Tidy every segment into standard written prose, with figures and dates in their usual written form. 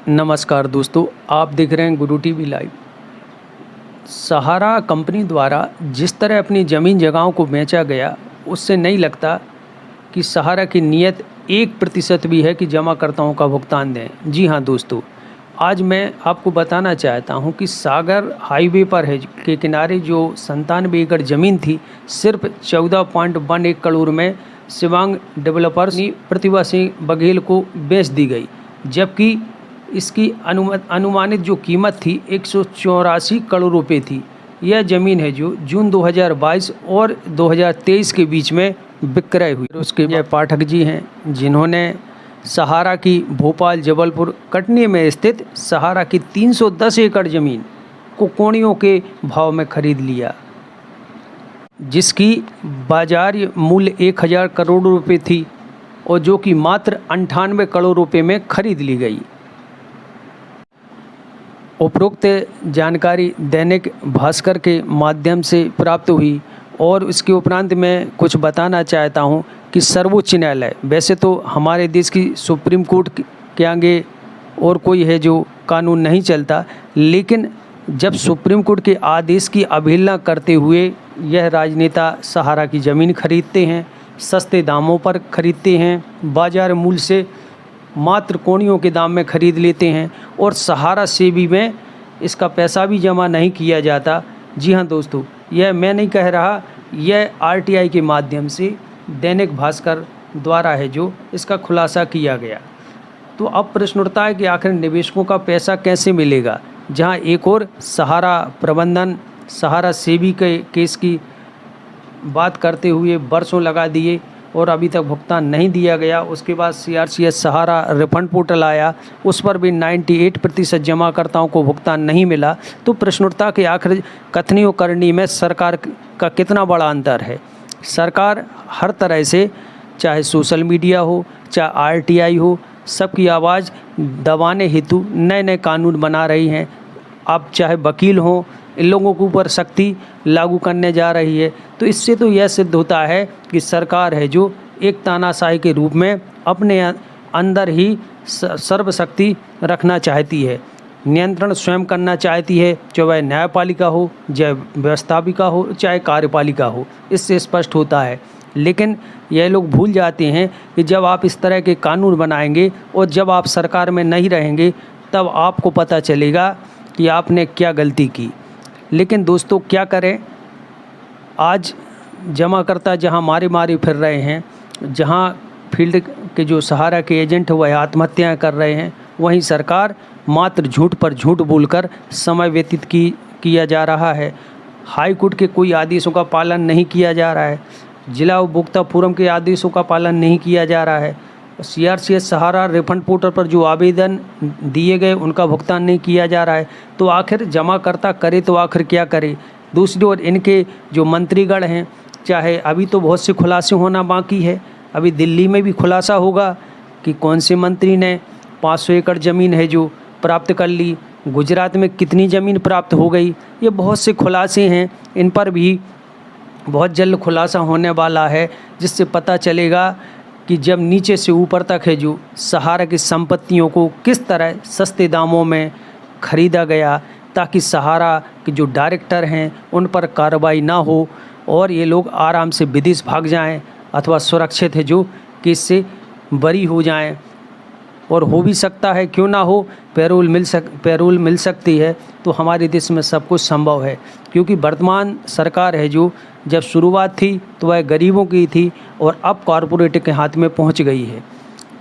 नमस्कार दोस्तों, आप देख रहे हैं गुरु टीवी लाइव। सहारा कंपनी द्वारा जिस तरह अपनी ज़मीन जगहों को बेचा गया, उससे नहीं लगता कि सहारा की नीयत 1% भी है कि जमाकर्ताओं का भुगतान दें। जी हाँ दोस्तों, आज मैं आपको बताना चाहता हूं कि सागर हाईवे पर है के किनारे जो 97 एकड़ ज़मीन थी, सिर्फ 14.11 करोड़ में शिवांग डेवलपर्स ने प्रतिभा सिंह बघेल को बेच दी गई, जबकि इसकी अनुमानित जो कीमत थी 184 करोड़ रुपए थी। यह ज़मीन है जो जून 2022 और 2023 के बीच में विक्रय हुई। उसके यह पाठक जी हैं जिन्होंने सहारा की भोपाल, जबलपुर, कटनी में स्थित सहारा की 310 एकड़ ज़मीन को कोड़ियों के भाव में खरीद लिया, जिसकी बाजार मूल्य 1000 करोड़ रुपए थी और जो कि मात्र 98 करोड़ रुपए में खरीद ली गई। उपरोक्त जानकारी दैनिक भास्कर के माध्यम से प्राप्त हुई और इसके उपरांत मैं कुछ बताना चाहता हूं कि सर्वोच्च न्यायालय, वैसे तो हमारे देश की सुप्रीम कोर्ट के आगे और कोई है जो कानून नहीं चलता, लेकिन जब सुप्रीम कोर्ट के आदेश की अवहेलना करते हुए यह राजनेता सहारा की ज़मीन खरीदते हैं, सस्ते दामों पर खरीदते हैं, बाजार मूल्य से मात्र कोड़ियों के दाम में खरीद लेते हैं और सहारा से भी में इसका पैसा भी जमा नहीं किया जाता। जी हाँ दोस्तों, यह मैं नहीं कह रहा, यह आरटीआई के माध्यम से दैनिक भास्कर द्वारा है जो इसका खुलासा किया गया। तो अब प्रश्न उठता है कि आखिर निवेशकों का पैसा कैसे मिलेगा, जहां एक और सहारा प्रबंधन सहारा सेबी के केस की बात करते हुए वर्षों लगा दिए और अभी तक भुगतान नहीं दिया गया। उसके बाद CRCS सहारा रिफंड पोर्टल आया, उस पर भी 98% जमाकर्ताओं को भुगतान नहीं मिला। तो प्रश्न उठता कि आखिर कथनी और करनी में सरकार का कितना बड़ा अंतर है। सरकार हर तरह से, चाहे सोशल मीडिया हो, चाहे RTI हो, सबकी आवाज़ दबाने हेतु नए नए कानून बना रही हैं। आप चाहे वकील हों, इन लोगों के ऊपर सख्ती लागू करने जा रही है। तो इससे तो यह सिद्ध होता है कि सरकार है जो एक तानाशाही के रूप में अपने अंदर ही सर्वशक्ति रखना चाहती है, नियंत्रण स्वयं करना चाहती है, चाहे वह न्यायपालिका हो, चाहे व्यवस्थापिका हो, चाहे कार्यपालिका हो। इससे स्पष्ट होता है। लेकिन यह लोग भूल जाते हैं कि जब आप इस तरह के कानून बनाएंगे और जब आप सरकार में नहीं रहेंगे, तब आपको पता चलेगा कि आपने क्या गलती की। लेकिन दोस्तों क्या करें, आज जमाकर्ता जहां मारे फिर रहे हैं, जहां फील्ड के जो सहारा के एजेंट वह आत्महत्याएं कर रहे हैं, वहीं सरकार मात्र झूठ पर झूठ बोलकर समय व्यतीत किया जा रहा है। हाई कोर्ट के कोई आदेशों का पालन नहीं किया जा रहा है, जिला उपभोक्ता फोरम के आदेशों का पालन नहीं किया जा रहा है, CRCS सहारा रिफंड पोर्टल पर जो आवेदन दिए गए उनका भुगतान नहीं किया जा रहा है। तो आखिर जमाकर्ता करे तो आखिर क्या करे। दूसरी ओर इनके जो मंत्रीगण हैं, चाहे अभी तो बहुत से खुलासे होना बाकी है, अभी दिल्ली में भी खुलासा होगा कि कौन से मंत्री ने 500 एकड़ ज़मीन है जो प्राप्त कर ली, गुजरात में कितनी ज़मीन प्राप्त हो गई। ये बहुत से खुलासे हैं, इन पर भी बहुत जल्द खुलासा होने वाला है, जिससे पता चलेगा कि जब नीचे से ऊपर तक है जो सहारा की संपत्तियों को किस तरह सस्ते दामों में ख़रीदा गया, ताकि सहारा के जो डायरेक्टर हैं उन पर कार्रवाई ना हो और ये लोग आराम से विदेश भाग जाएं अथवा सुरक्षित है जो केस से बरी हो जाएं। और हो भी सकता है, क्यों ना हो, पैरोल मिल सकती है। तो हमारे देश में सब कुछ संभव है, क्योंकि वर्तमान सरकार है जो जब शुरुआत थी तो वह गरीबों की थी और अब कॉरपोरेट के हाथ में पहुंच गई है,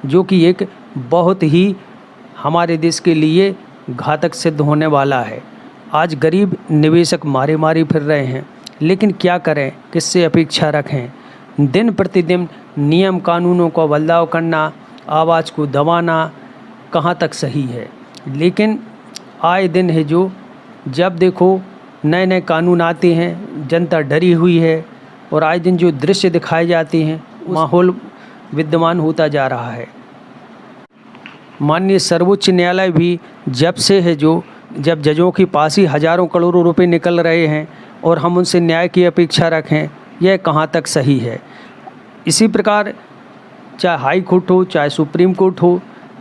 जो कि एक बहुत ही हमारे देश के लिए घातक सिद्ध होने वाला है। आज गरीब निवेशक मारे फिर रहे हैं, लेकिन क्या करें, किससे अपेक्षा रखें। दिन प्रतिदिन नियम कानूनों का बदलाव करना, आवाज़ को दबाना कहाँ तक सही है। लेकिन आए दिन है जो जब देखो नए नए कानून आते हैं, जनता डरी हुई है और आए दिन जो दृश्य दिखाए जाते हैं, माहौल विद्यमान होता जा रहा है। माननीय सर्वोच्च न्यायालय भी जब से है जो जब जजों के पास ही हज़ारों करोड़ों रुपए निकल रहे हैं और हम उनसे न्याय की अपेक्षा रखें, यह कहाँ तक सही है। इसी प्रकार चाहे हाई कोर्ट हो, चाहे सुप्रीम कोर्ट हो,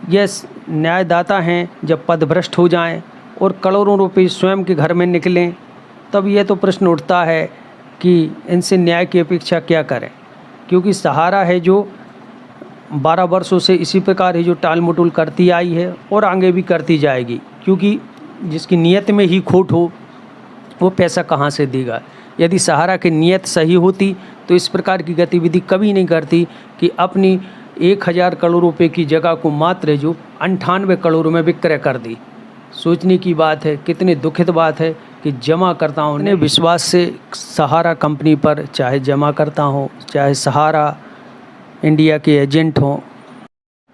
यह न्यायदाता हैं जब पदभ्रष्ट हो जाएं और करोड़ों रुपए स्वयं के घर में निकलें, तब ये तो प्रश्न उठता है कि इनसे न्याय की अपेक्षा क्या करें। क्योंकि सहारा है जो 12 वर्षों से इसी प्रकार ही जो टाल मटोल करती आई है और आगे भी करती जाएगी, क्योंकि जिसकी नीयत में ही खोट हो वो पैसा कहाँ से देगा। यदि सहारा की नीयत सही होती तो इस प्रकार की गतिविधि कभी नहीं करती कि अपनी 1000 करोड़ रुपए की जगह को मात्र जो 98 करोड़ में विक्रय कर दी। सोचने की बात है, कितनी दुखित बात है कि जमाकर्ताओं ने विश्वास से सहारा कंपनी पर, चाहे जमाकर्ता हो चाहे सहारा इंडिया के एजेंट हों,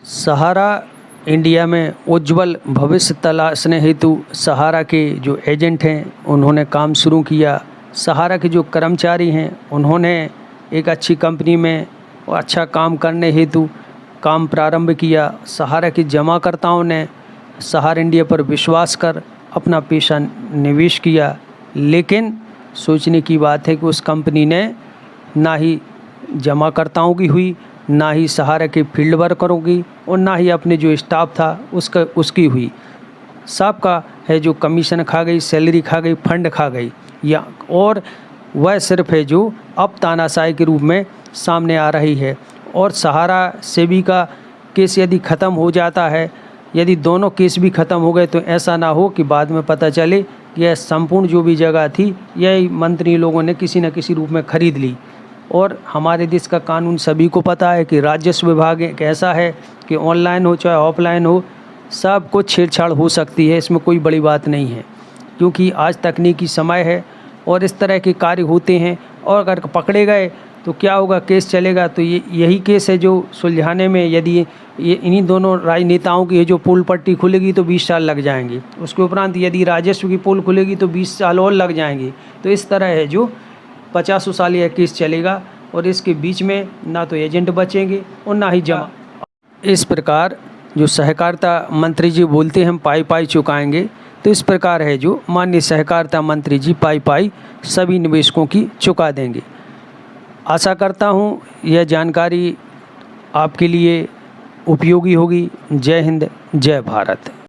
सहारा इंडिया में उज्जवल भविष्य तलाशने हेतु सहारा के जो एजेंट हैं उन्होंने काम शुरू किया। सहारा के जो कर्मचारी हैं उन्होंने एक अच्छी कंपनी में अच्छा काम करने हेतु काम प्रारंभ किया। सहारा के जमाकर्ताओं ने सहारा इंडिया पर विश्वास कर अपना पैसा निवेश किया, लेकिन सोचने की बात है कि उस कंपनी ने ना ही जमाकर्ताओं की हुई, ना ही सहारा के फील्ड वर्करों की और ना ही अपने जो स्टाफ था उसकी हुई। सबका है जो कमीशन खा गई, सैलरी खा गई, फंड खा गई, या और वह सिर्फ है जो अब तानाशाही के रूप में सामने आ रही है। और सहारा सेबी का केस यदि ख़त्म हो जाता है, यदि दोनों केस भी ख़त्म हो गए, तो ऐसा ना हो कि बाद में पता चले कि यह संपूर्ण जो भी जगह थी यही मंत्री लोगों ने किसी न किसी रूप में ख़रीद ली। और हमारे देश का कानून सभी को पता है कि राजस्व विभाग एक ऐसा है कि ऑनलाइन हो चाहे ऑफलाइन हो, सब कुछ छेड़छाड़ हो सकती है, इसमें कोई बड़ी बात नहीं है। क्योंकि आज तकनीकी समय है और इस तरह के कार्य होते हैं, और अगर पकड़े गए तो क्या होगा, केस चलेगा। तो यही केस है जो सुलझाने में, यदि ये इन्हीं दोनों राजनेताओं की जो पोल पट्टी खुलेगी तो 20 साल लग जाएंगे। उसके उपरांत यदि राजस्व की पोल खुलेगी तो 20 साल और लग जाएंगे। तो इस तरह है जो 50 साल यह केस चलेगा, और इसके बीच में ना तो एजेंट बचेंगे और ना ही जमा। इस प्रकार जो सहकारिता मंत्री जी बोलते हैं हम पाई पाई चुकाएंगे, तो इस प्रकार है जो माननीय सहकारिता मंत्री जी पाई पाई सभी निवेशकों की चुका देंगे। आशा करता हूँ यह जानकारी आपके लिए उपयोगी होगी। जय हिंद, जय भारत।